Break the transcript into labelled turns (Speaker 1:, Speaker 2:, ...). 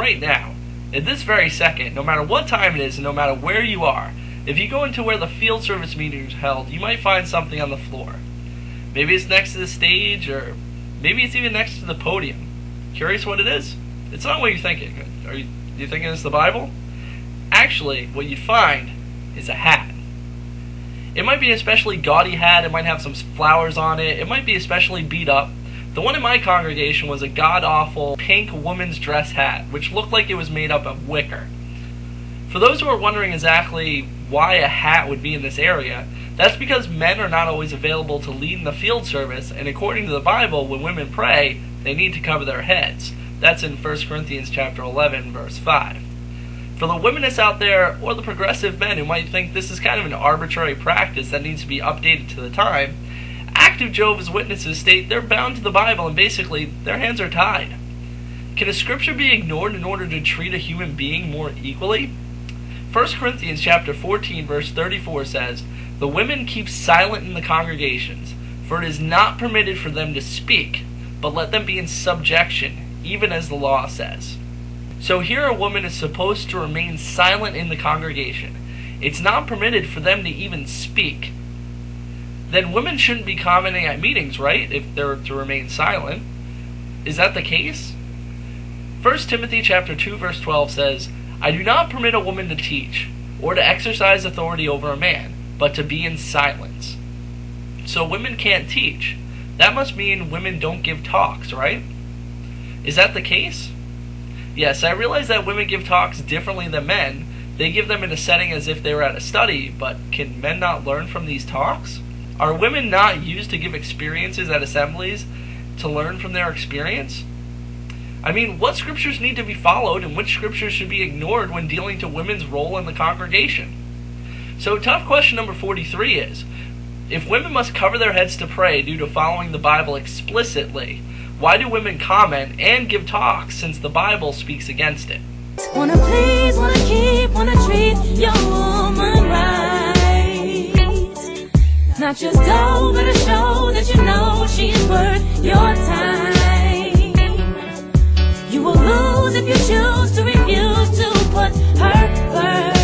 Speaker 1: right now, at this very second, no matter what time it is and no matter where you are, if you go into where the field service meeting is held, you might find something on the floor. Maybe it's next to the stage, or maybe it's even next to the podium. Curious what it is? It's not what you're thinking. Are you thinking it's the Bible? Actually, what you find is a hat. It might be an especially gaudy hat, it might have some flowers on it, it might be especially beat up. The one in my congregation was a god-awful pink woman's dress hat, which looked like it was made up of wicker. For those who are wondering exactly why a hat would be in this area, that's because men are not always available to lead in the field service, and according to the Bible, when women pray, they need to cover their heads. That's in 1 Corinthians chapter 11, verse 5. For the womanists out there, or the progressive men who might think this is kind of an arbitrary practice that needs to be updated to the time, active Jehovah's Witnesses state they're bound to the Bible and basically their hands are tied. Can a scripture be ignored in order to treat a human being more equally? 1 Corinthians chapter 14, verse 34 says, "The women keep silent in the congregations, for it is not permitted for them to speak, but let them be in subjection, even as the law says." So here a woman is supposed to remain silent in the congregation. It's not permitted for them to even speak. Then women shouldn't be commenting at meetings, right, if they're to remain silent. Is that the case? 1 Timothy chapter 2, verse 12 says, "I do not permit a woman to teach, or to exercise authority over a man, but to be in silence." So women can't teach. That must mean women don't give talks, right? Is that the case? Yes, I realize that women give talks differently than men. They give them in a setting as if they were at a study, but can men not learn from these talks? Are women not used to give experiences at assemblies to learn from their experience? I mean, what scriptures need to be followed and which scriptures should be ignored when dealing to women's role in the congregation? So tough question number 43 is, if women must cover their heads to pray due to following the Bible explicitly, why do women comment and give talks since the Bible speaks against it?
Speaker 2: Wanna please, wanna keep, wanna treat your woman right. Not just go, but to show that you know she's worth your time. You will lose if you choose to refuse to put her first.